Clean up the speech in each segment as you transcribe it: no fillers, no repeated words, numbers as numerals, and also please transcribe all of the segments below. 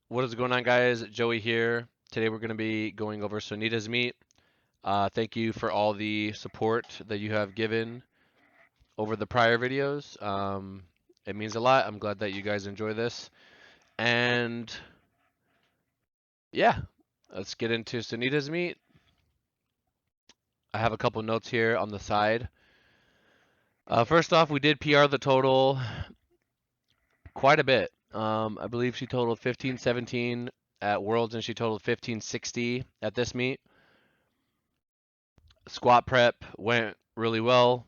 What is going on, guys? Joey here. Today we're going to be going over Sonita's meet. Thank you for all the support that you have given over the prior videos. It means a lot. I'm glad that you guys enjoy this. And yeah, let's get into Sonita's meet. I have a couple notes here on the side. First off, we did PR the total quite a bit. I believe she totaled 1517 at Worlds and she totaled 1560 at this meet. Squat prep went really well.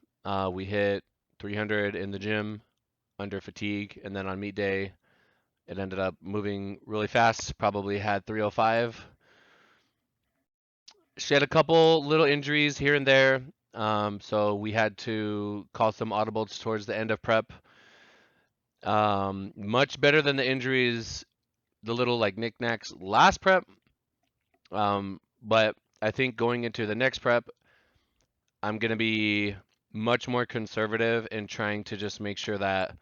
We hit 300 in the gym under fatigue, and then on meet day, it ended up moving really fast. Probably had 305. She had a couple little injuries here and there, so we had to call some audibles towards the end of prep. Much better than the injuries, the little like knickknacks last prep. But I think going into the next prep, I'm gonna be much more conservative in trying to just make sure that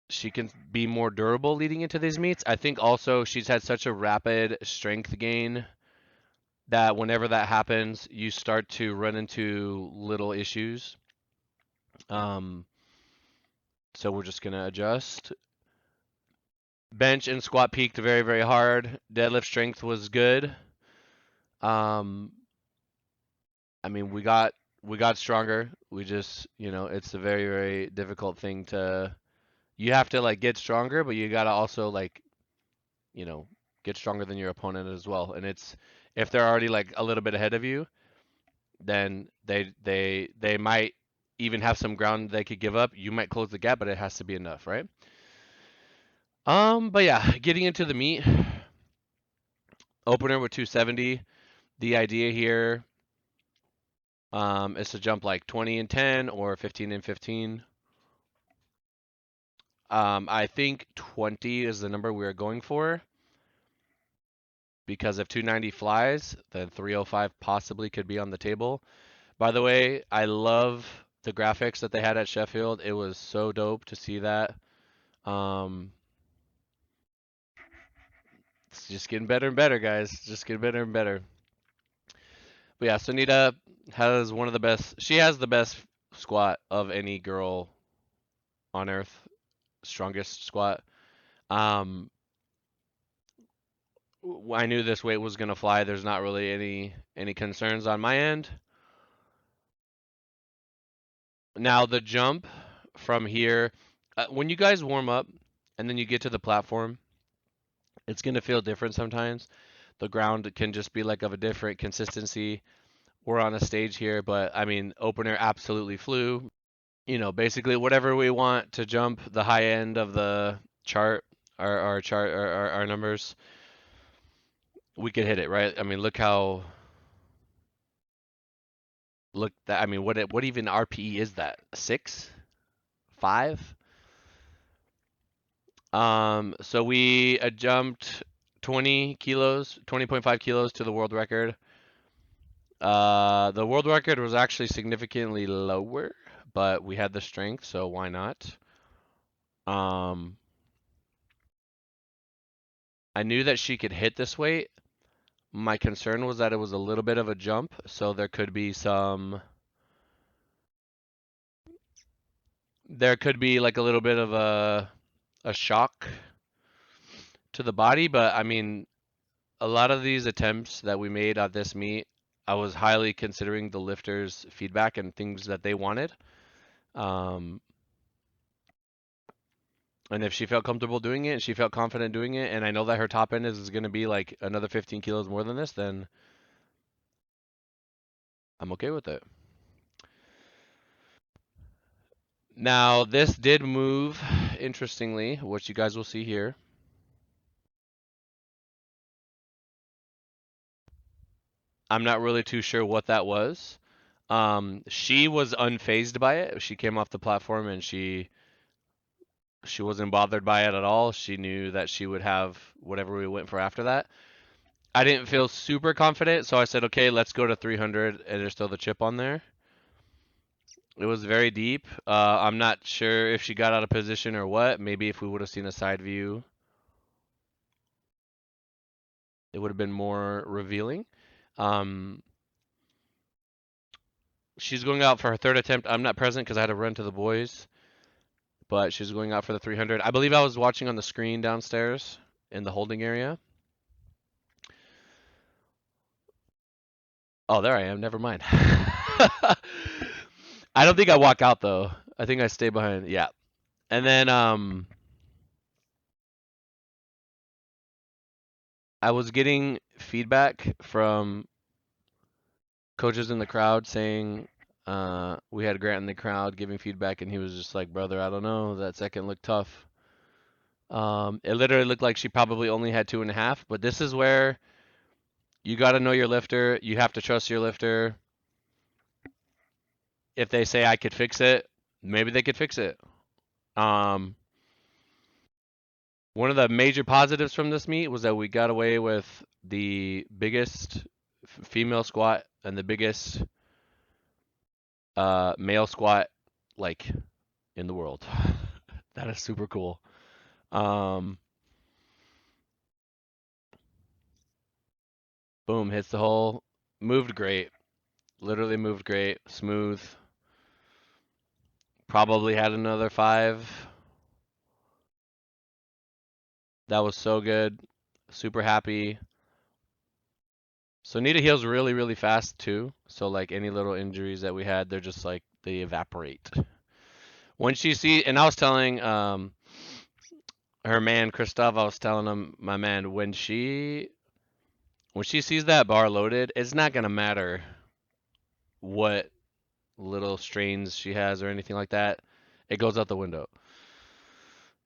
she can be more durable leading into these meets. I think also she's had such a rapid strength gain that whenever that happens, you start to run into little issues. Um, so we're just gonna adjust. Bench and squat peaked very, very hard. Deadlift strength was good. Um, I mean, we got stronger. We just, it's a very, very difficult thing to. You have to like get stronger, but you gotta also like, you know, get stronger than your opponent as well. And it's if they're already like a little bit ahead of you, then they might even have some ground they could give up. You might close the gap, but it has to be enough, right? But yeah, getting into the meet, opener with 270. The idea here is to jump like 20 and 10 or 15 and 15. I think 20 is the number we are going for because if 290 flies, then 305 possibly could be on the table. By the way, I love the graphics that they had at Sheffield. It was so dope to see that. Um, it's just getting better and better, guys. Just getting better and better. But yeah, Sonita has one of the best. She has the best squat of any girl on earth. Strongest squat. Um, I knew this weight was gonna fly. There's not really any concerns on my end. Now the jump from here, when you guys warm up and then you get to the platform, it's gonna feel different sometimes. The ground can just be like of a different consistency. We're on a stage here, but I mean, opener absolutely flew. Basically whatever we want to jump the high end of the chart, our chart, our numbers, we could hit it, right? I mean, look that. I mean, what even RPE is that? 6, 5? So we jumped 20 kilos, 20.5 kilos to the world record. The world record was actually significantly lower, but we had the strength, so why not? Um, I knew that she could hit this weight. My concern was that it was a little bit of a jump, so there could be like a little bit of a shock to the body, but I mean, a lot of these attempts that we made at this meet, I was highly considering the lifters' feedback and things that they wanted. Um, and if she felt comfortable doing it and she felt confident doing it, and I know that her top end is going to be like another 15 kilos more than this, then I'm okay with it. Now, this did move, interestingly, which you guys will see here. I'm not really too sure what that was. She was unfazed by it. She came off the platform and she wasn't bothered by it at all. She knew that she would have whatever we went for after that. I didn't feel super confident, so I said, okay, let's go to 300, and there's still the chip on there. It was very deep. I'm not sure if she got out of position or what. Maybe if we would have seen a side view, it would have been more revealing. Um, she's going out for her third attempt. I'm not present because I had to run to the boys, but she's going out for the 300. I believe I was watching on the screen downstairs in the holding area. Oh, there I am. Never mind. I don't think I walk out though. I think I stay behind. Yeah. And then I was getting feedback from coaches in the crowd saying we had Grant in the crowd giving feedback, and he was just like, "Brother, I don't know. That second looked tough." It literally looked like she probably only had 2.5, but this is where you got to know your lifter. You have to trust your lifter. If they say I could fix it, maybe they could fix it. Um, One of the major positives from this meet was that we got away with the biggest female squat and the biggest male squat like in the world. That is super cool. Um, Boom, hits the hole. Moved great. Literally moved great. Smooth. Probably had another 5. That was so good. Super happy. Sonita heals really, really fast too. So like any little injuries that we had, they're just like they evaporate. When she see, and I was telling her man Christoph, I was telling him, my man, when she sees that bar loaded, it's not gonna matter what little strains she has or anything like that. It goes out the window.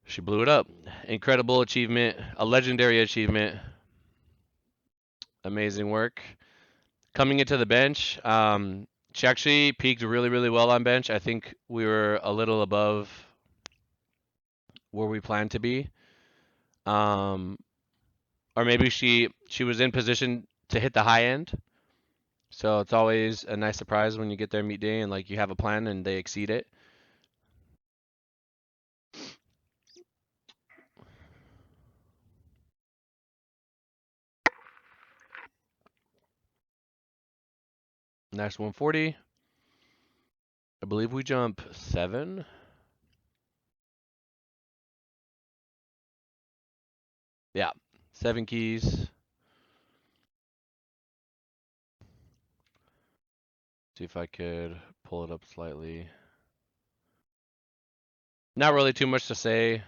She blew it up. Incredible achievement, a legendary achievement. Amazing work. Coming into the bench, she actually peaked really, really well on bench. I think we were a little above where we planned to be. Um, or maybe she was in position to hit the high end. So it's always a nice surprise when you get there meet day and like you have a plan and they exceed it. Next 140. I believe we jump 7. Yeah, 7 keys. See if I could pull it up slightly. Not really too much to say.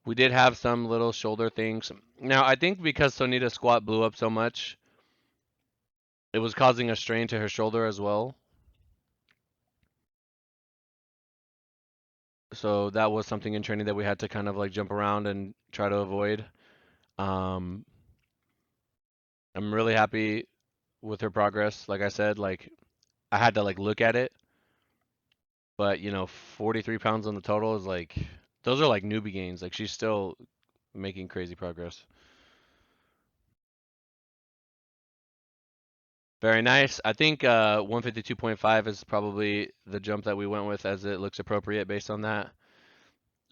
We did have some little shoulder things. Now, I think because Sonita's squat blew up so much, it was causing a strain to her shoulder as well. So that was something in training that we had to kind of like jump around and try to avoid. Um, I'm really happy with her progress. Like I said, like I had to like look at it, but 43 pounds on the total is like those are like newbie gains. Like she's still making crazy progress. Very nice. I think 152.5 is probably the jump that we went with as it looks appropriate based on that.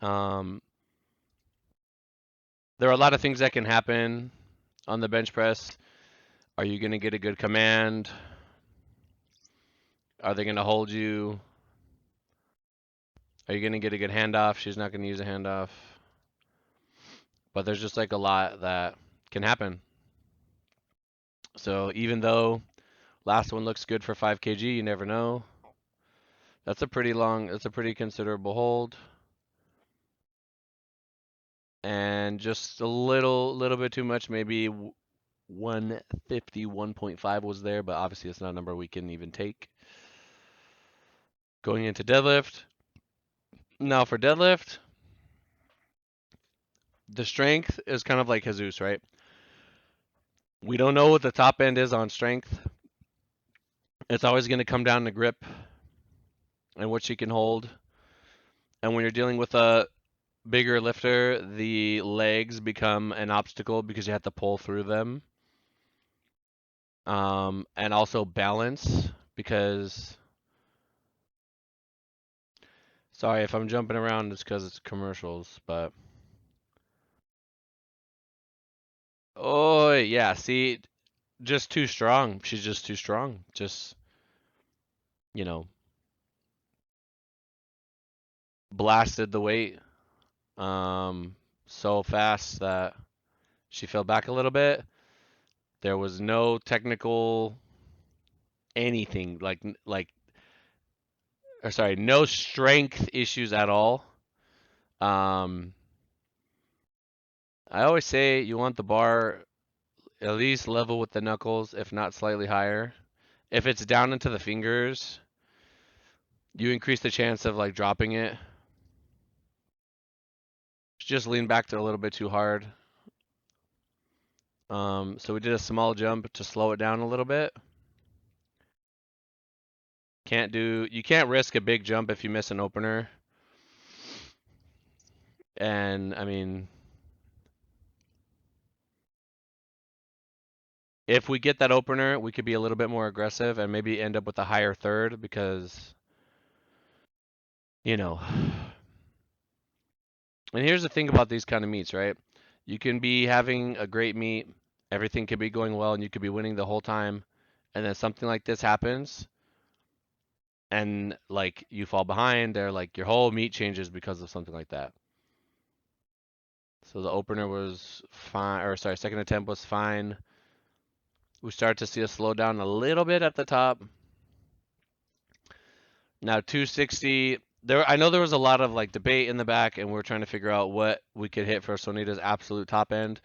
Um, there are a lot of things that can happen on the bench press. Are you going to get a good command? Are they going to hold you? Are you going to get a good handoff? She's not going to use a handoff. But there's just like a lot that can happen. So even though last one looks good for 5 kg, you never know. That's a pretty considerable hold. And just a little bit too much, maybe 151.5 was there, but obviously it's not a number we can even take. Going into deadlift. Now for deadlift, the strength is kind of like Jesus, right? We don't know what the top end is on strength. It's always going to come down to grip and what she can hold. And when you're dealing with a bigger lifter, the legs become an obstacle because you have to pull through them. And also balance because, sorry if I'm jumping around, it's because it's commercials, but Oh, yeah, see, just too strong. She's just too strong. Just, you know, blasted the weight so fast that she fell back a little bit. There was no technical anything or sorry, no strength issues at all. Um, I always say you want the bar at least level with the knuckles, if not slightly higher. If it's down into the fingers, you increase the chance of like dropping it. Just lean back to a little bit too hard. So we did a small jump to slow it down a little bit. You can't risk a big jump if you miss an opener. And I mean, if we get that opener, we could be a little bit more aggressive and maybe end up with a higher third because, you know. And here's the thing about these kind of meets, right? You can be having a great meet, everything could be going well, and you could be winning the whole time, and then something like this happens, and like you fall behind, or like your whole meet changes because of something like that. So the opener was fine, or sorry, second attempt was fine. We start to see a slowdown a little bit at the top. Now 260, I know there was a lot of like debate in the back, and we're trying to figure out what we could hit for Sonita's absolute top end.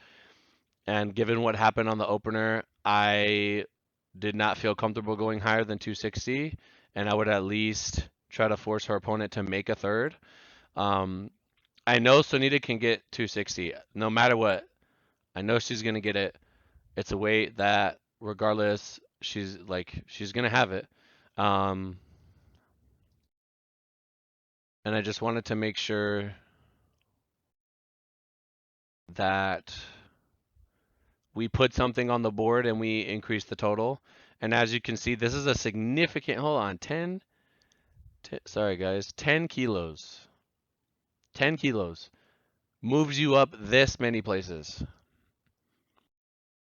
And given what happened on the opener, I did not feel comfortable going higher than 260, and I would at least try to force her opponent to make a third. I know Sonita can get 260 no matter what. I know she's gonna get it. It's a weight that, regardless, she's gonna have it. Um, and I just wanted to make sure that we put something on the board and we increase the total. And as you can see, this is a significant, hold on, 10, sorry guys, 10 kilos. 10 kilos moves you up this many places.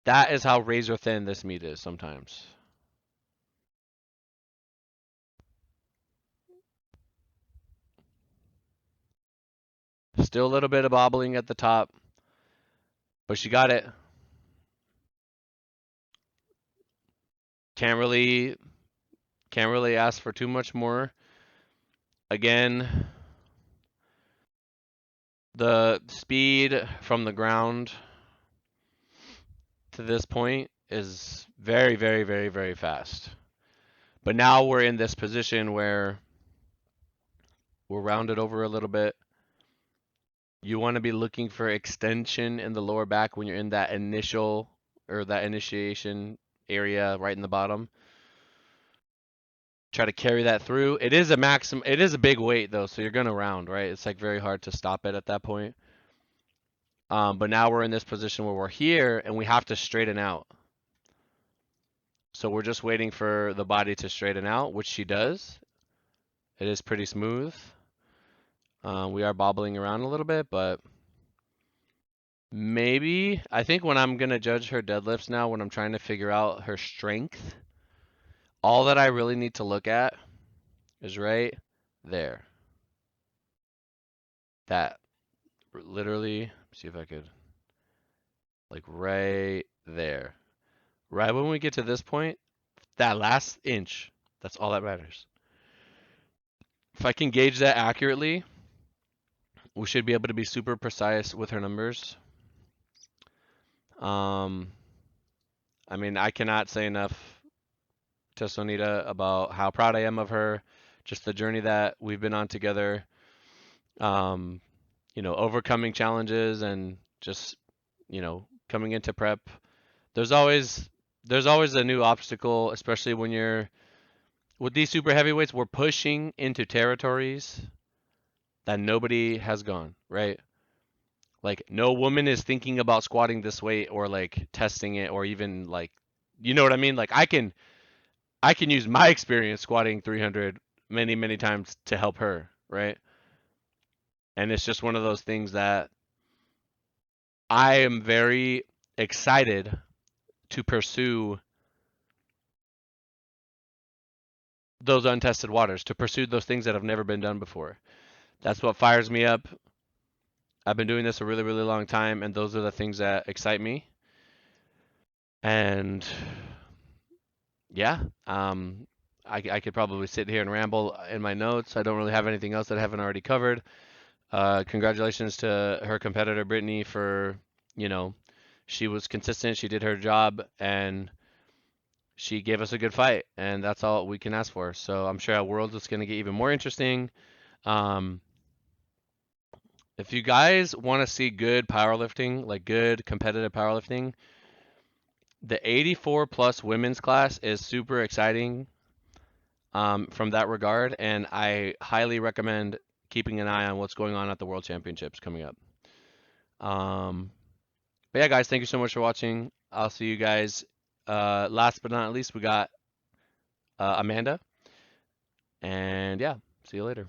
That is how razor thin this meat is sometimes. Still a little bit of bobbling at the top, but she got it. Can't really ask for too much more. Again, the speed from the ground to this point is very, very, very, very fast. But now we're in this position where we're rounded over a little bit. You want to be looking for extension in the lower back when you're in that initial or that initiation area right in the bottom. Try to carry that through. It is a big weight though, so you're gonna round, right? It's like very hard to stop it at that point. But now we're in this position where we're here and we have to straighten out. So we're just waiting for the body to straighten out, which she does. It is pretty smooth. We are bobbling around a little bit, but maybe, I think when I'm going to judge her deadlifts now, when I'm trying to figure out her strength, all that I really need to look at is right there. That literally, see if I could, like right there. Right when we get to this point, that last inch, that's all that matters. If I can gauge that accurately, we should be able to be super precise with her numbers. Um, I mean, I cannot say enough to Sonita about how proud I am of her, just the journey that we've been on together. Um, overcoming challenges and just, coming into prep. There's always a new obstacle, especially when you're with these super heavyweights. We're pushing into territories that nobody has gone, right? Like no woman is thinking about squatting this weight or like testing it or even like, you know what I mean? Like I can use my experience squatting 300 many, many times to help her, right? And it's just one of those things that I am very excited to pursue those untested waters, to pursue those things that have never been done before. That's what fires me up. I've been doing this a really, really long time, and those are the things that excite me. And yeah, I could probably sit here and ramble in my notes. I don't really have anything else that I haven't already covered. Congratulations to her competitor, Brittany, for, you know, she was consistent, she did her job, and she gave us a good fight, and that's all we can ask for. So I'm sure our world is going to get even more interesting. Um, if you guys want to see good powerlifting, like good competitive powerlifting, the 84 plus women's class is super exciting from that regard, and I highly recommend keeping an eye on what's going on at the World Championships coming up. Um, but yeah, guys, thank you so much for watching. I'll see you guys. Last but not least, we got Amanda, and yeah, see you later.